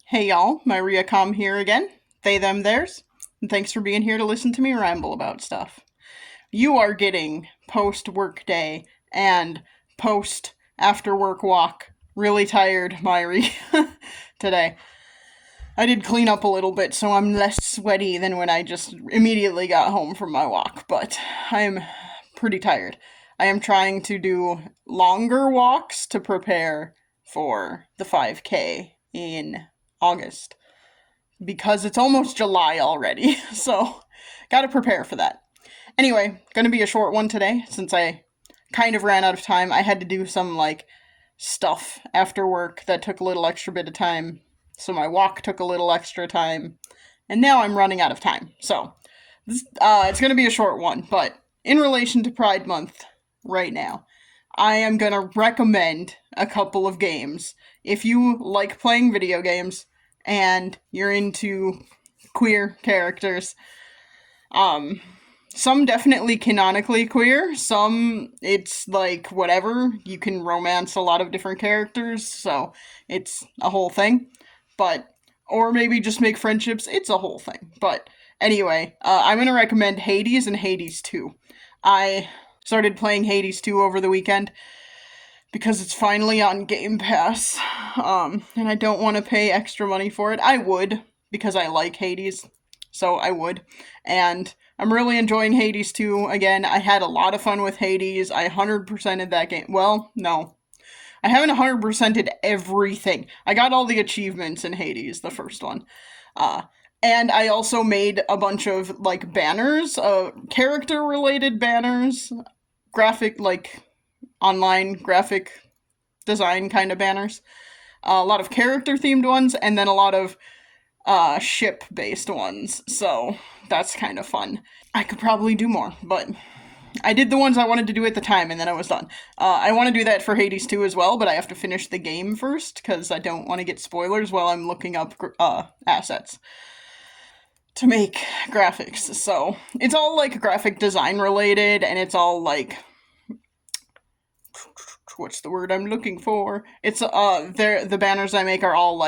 Hey y'all, Maria Com here again. They, them, theirs. And thanks for being here to listen to me ramble about stuff. You are getting post work day and post after work walk. Really tired, Myri, today. I did clean up a little bit, so I'm less sweaty than when I just immediately got home from my walk, but I'm pretty tired. I am trying to do longer walks to prepare for the 5K in August because it's almost July already, so gotta prepare for that. Anyway, gonna be a short one today since I kind of ran out of time. I had to do some stuff after work that took a little extra bit of time, so my walk took a little extra time, and now I'm running out of time. So it's gonna be a short one, but in relation to Pride Month right now, I am gonna recommend a couple of games. If you like playing video games and you're into queer characters, some definitely canonically queer, some it's like whatever. You can romance a lot of different characters, so it's a whole thing. But, or maybe just make friendships, it's a whole thing. But anyway, I'm gonna recommend Hades and Hades 2. I started playing Hades 2 over the weekend because it's finally on Game Pass, and I don't want to pay extra money for it. I would, because I like Hades, so I would, and I'm really enjoying Hades 2 again. I had a lot of fun with Hades. I 100%ed that game. Well, no. I haven't 100%ed everything. I got all the achievements in Hades, the first one. And I also made a bunch of, banners, character-related banners, graphic, online graphic design kind of banners. A lot of character-themed ones, and then a lot of ship-based ones, so that's kind of fun. I could probably do more, but I did the ones I wanted to do at the time, and then I was done. I want to do that for Hades 2 as well, but I have to finish the game first, because I don't want to get spoilers while I'm looking up assets to make graphics. So, it's all, graphic design related, and it's all, what's the word I'm looking for? It's, the banners I make are all,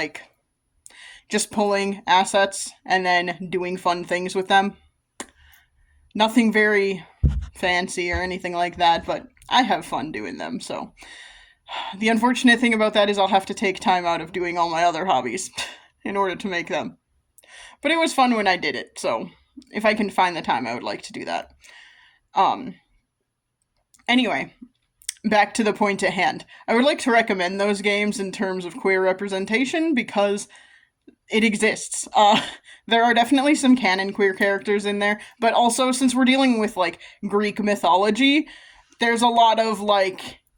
just pulling assets and then doing fun things with them. Nothing very fancy or anything like that, but I have fun doing them, so. The unfortunate thing about that is I'll have to take time out of doing all my other hobbies in order to make them. But it was fun when I did it, so if I can find the time, I would like to do that. Anyway, back to the point at hand. I would like to recommend those games in terms of queer representation because it exists. There are definitely some canon queer characters in there, but also since we're dealing with, Greek mythology, there's a lot of,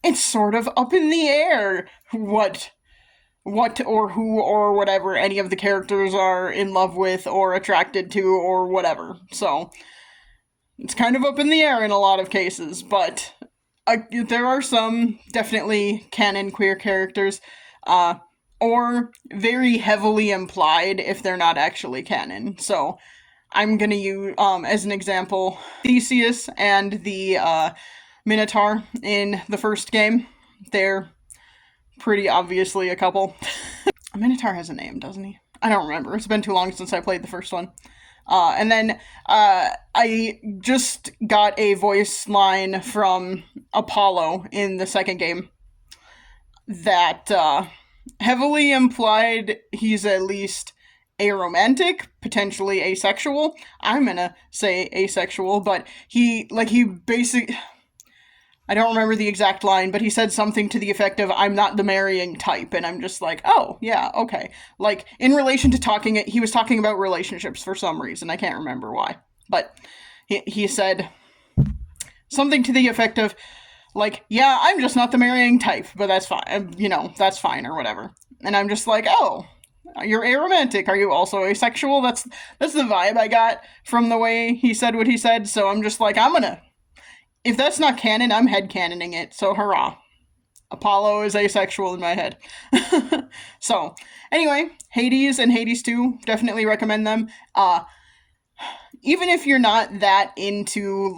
it's sort of up in the air what or who or whatever any of the characters are in love with or attracted to or whatever. So, it's kind of up in the air in a lot of cases, but there are some definitely canon queer characters, or very heavily implied if they're not actually canon. So, I'm gonna use, as an example, Theseus and the, Minotaur in the first game. They're pretty obviously a couple. Minotaur has a name, doesn't he? I don't remember. It's been too long since I played the first one. And then, I just got a voice line from Apollo in the second game that, heavily implied he's at least aromantic, potentially asexual. I'm gonna say asexual, but he basically, I don't remember the exact line, but he said something to the effect of, I'm not the marrying type, and I'm just like, oh, yeah, okay. In relation to he was talking about relationships for some reason, I can't remember why. But he said something to the effect of, yeah, I'm just not the marrying type, but that's fine, that's fine, or whatever. And I'm just like, oh, you're aromantic, are you also asexual? That's the vibe I got from the way he said what he said, so I'm just like, if that's not canon, I'm headcanoning it, so hurrah. Apollo is asexual in my head. So, anyway, Hades and Hades 2, definitely recommend them. Even if you're not that into,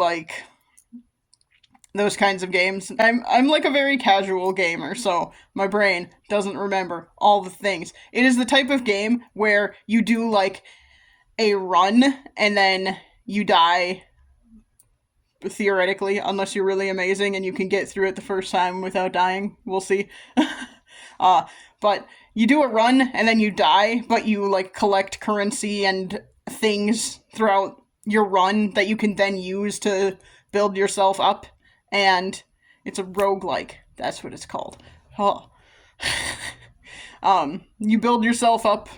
those kinds of games. I'm like a very casual gamer, so my brain doesn't remember all the things. It is the type of game where you do like a run and then you die theoretically, unless you're really amazing and you can get through it the first time without dying. We'll see. uh, but you do a run and then you die, but you like collect currency and things throughout your run that you can then use to build yourself up. And it's a roguelike. That's what it's called. Oh. You build yourself up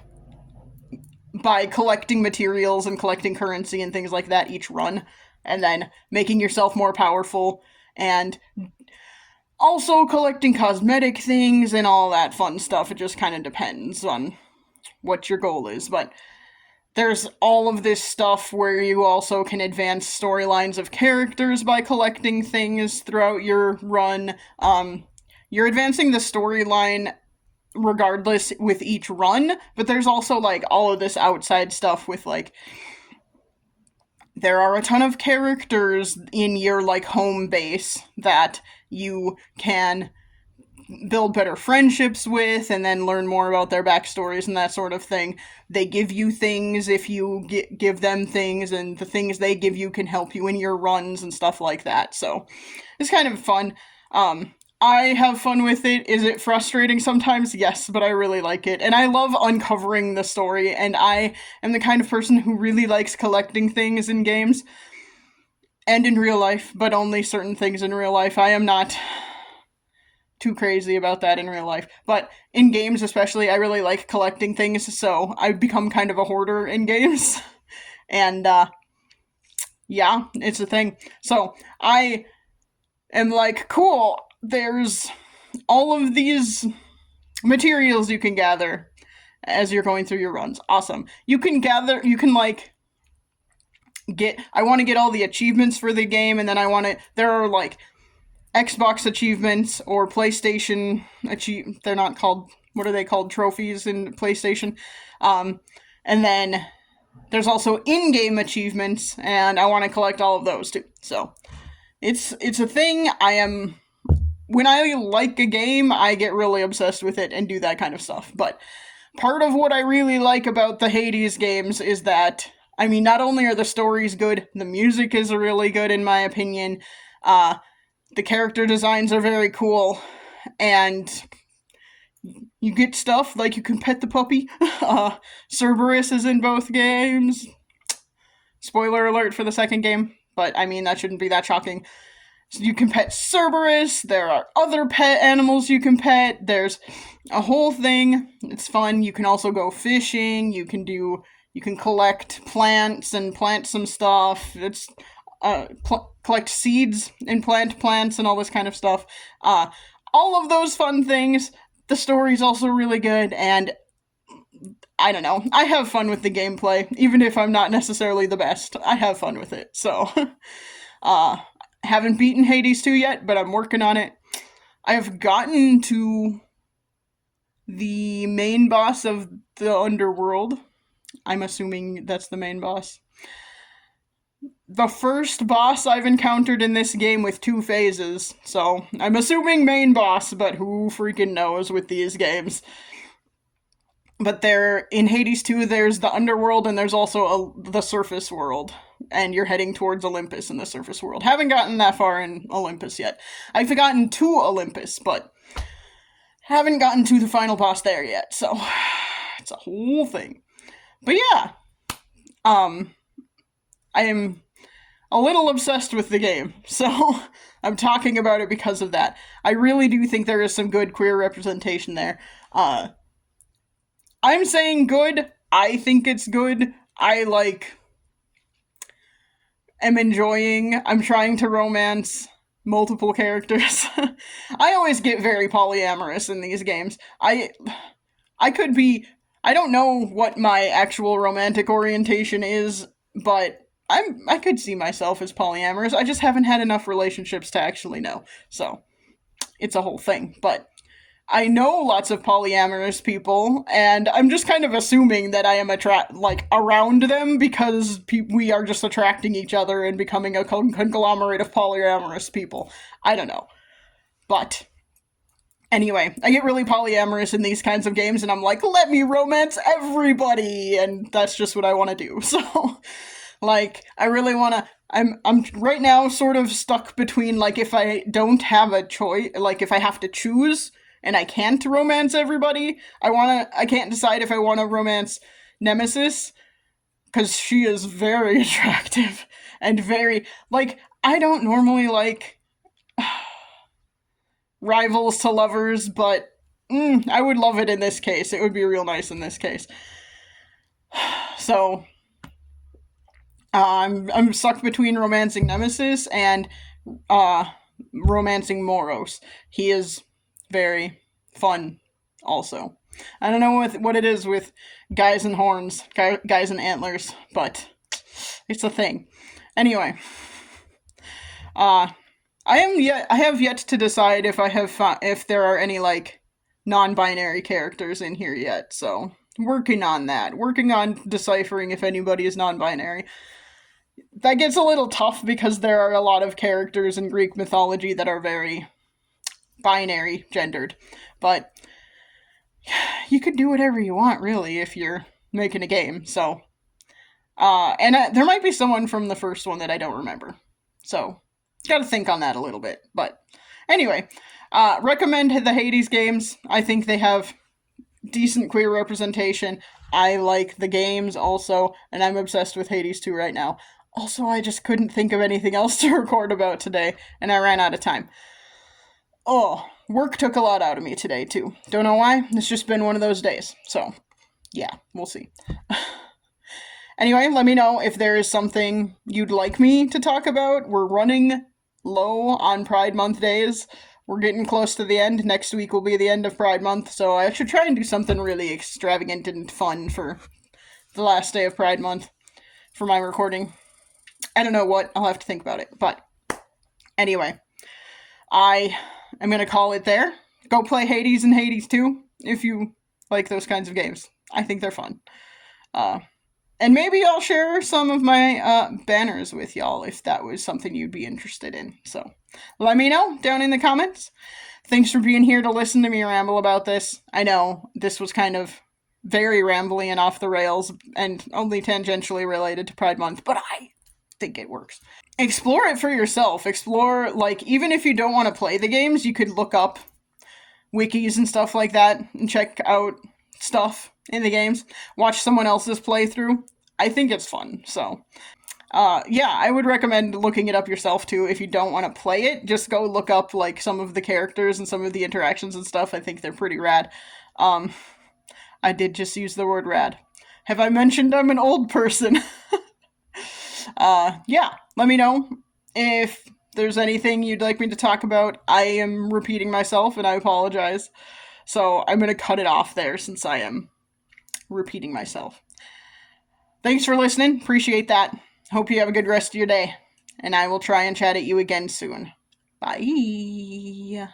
by collecting materials and collecting currency and things like that each run, and then making yourself more powerful, and also collecting cosmetic things and all that fun stuff. It just kind of depends on what your goal is, but there's all of this stuff where you also can advance storylines of characters by collecting things throughout your run. You're advancing the storyline regardless with each run, but there's also like all of this outside stuff with like there are a ton of characters in your like home base that you can build better friendships with and then learn more about their backstories and that sort of thing. They give you things if you give them things, and the things they give you can help you in your runs and stuff like that. So it's kind of fun. I have fun with it. Is it frustrating sometimes? Yes, but I really like it. And I love uncovering the story, and I am the kind of person who really likes collecting things in games and in real life, but only certain things in real life. I am not too crazy about that in real life. But in games especially, I really like collecting things, so I've become kind of a hoarder in games. And, yeah, it's a thing. So I am like, cool, there's all of these materials you can gather as you're going through your runs. Awesome. You can like I want to get all the achievements for the game, and then there are like Xbox achievements or PlayStation they're not called, what are they called, trophies in PlayStation. And then there's also in-game achievements, and I want to collect all of those too. So it's a thing. When I like a game, I get really obsessed with it and do that kind of stuff. But part of what I really like about the Hades games is that, I mean, not only are the stories good, the music is really good in my opinion. The character designs are very cool, and you get stuff like you can pet the puppy. Cerberus is in both games. Spoiler alert for the second game, but I mean, that shouldn't be that shocking. So you can pet Cerberus, there are other pet animals you can pet, there's a whole thing. It's fun. You can also go fishing, you can collect plants and plant some stuff. It's collect seeds and plant plants and all this kind of stuff. All of those fun things. The story's also really good, and I don't know. I have fun with the gameplay, even if I'm not necessarily the best. I have fun with it, so haven't beaten Hades 2 yet, but I'm working on it. I have gotten to the main boss of the underworld. I'm assuming that's the main boss. The first boss I've encountered in this game with 2 phases, so I'm assuming main boss, but who freaking knows with these games. But in Hades 2, there's the underworld, and there's also the surface world. And you're heading towards Olympus in the surface world. Haven't gotten that far in Olympus yet. I've gotten to Olympus, but haven't gotten to the final boss there yet. So, it's a whole thing. But yeah, I am a little obsessed with the game. So, I'm talking about it because of that. I really do think there is some good queer representation there. I'm saying good. I think it's good. I'm trying to romance multiple characters. I always get very polyamorous in these games. I don't know what my actual romantic orientation is, but I could see myself as polyamorous. I just haven't had enough relationships to actually know. So, it's a whole thing, but I know lots of polyamorous people, and I'm just kind of assuming that I am around them because we are just attracting each other and becoming a conglomerate of polyamorous people. I don't know, but anyway, I get really polyamorous in these kinds of games, and I'm like, let me romance everybody, and that's just what I want to do. So, like, I really want to. I'm right now sort of stuck between, like, if I don't have a choice, like if I have to choose and I can't romance everybody, I can't decide if I want to romance Nemesis because she is very attractive and very, like, I don't normally like rivals to lovers, but I would love it in this case. It would be real nice in this case. So I'm stuck between romancing Nemesis and romancing Moros. He is very fun, also. I don't know what it is with guys and horns, guys and antlers, but it's a thing. Anyway, I have yet to decide if there are any like non-binary characters in here yet. So working on that, working on deciphering if anybody is non-binary. That gets a little tough because there are a lot of characters in Greek mythology that are very binary gendered, but you could do whatever you want really if you're making a game. So, there might be someone from the first one that I don't remember. So, got to think on that a little bit. But anyway, recommend the Hades games. I think they have decent queer representation. I like the games also, and I'm obsessed with Hades 2 right now. Also, I just couldn't think of anything else to record about today, and I ran out of time. Oh, work took a lot out of me today, too. Don't know why. It's just been one of those days. So, yeah, we'll see. Anyway, let me know if there is something you'd like me to talk about. We're running low on Pride Month days. We're getting close to the end. Next week will be the end of Pride Month, so I should try and do something really extravagant and fun for the last day of Pride Month for my recording. I don't know what. I'll have to think about it. But anyway, I am going to call it there. Go play Hades and Hades 2 if you like those kinds of games. I think they're fun. And maybe I'll share some of my banners with y'all if that was something you'd be interested in. So let me know down in the comments. Thanks for being here to listen to me ramble about this. I know this was kind of very rambly and off the rails and only tangentially related to Pride Month, but I think it works. Explore it for yourself. Explore, like, even if you don't want to play the games, you could look up wikis and stuff like that and check out stuff in the games. Watch someone else's playthrough. I think it's fun. So, yeah, I would recommend looking it up yourself too. If you don't want to play it, just go look up like some of the characters and some of the interactions and stuff. I think they're pretty rad. I did just use the word rad. Have I mentioned I'm an old person? Yeah, let me know if there's anything you'd like me to talk about. I am repeating myself and I apologize. So I'm going to cut it off there since I am repeating myself. Thanks for listening. Appreciate that. Hope you have a good rest of your day. And I will try and chat at you again soon. Bye.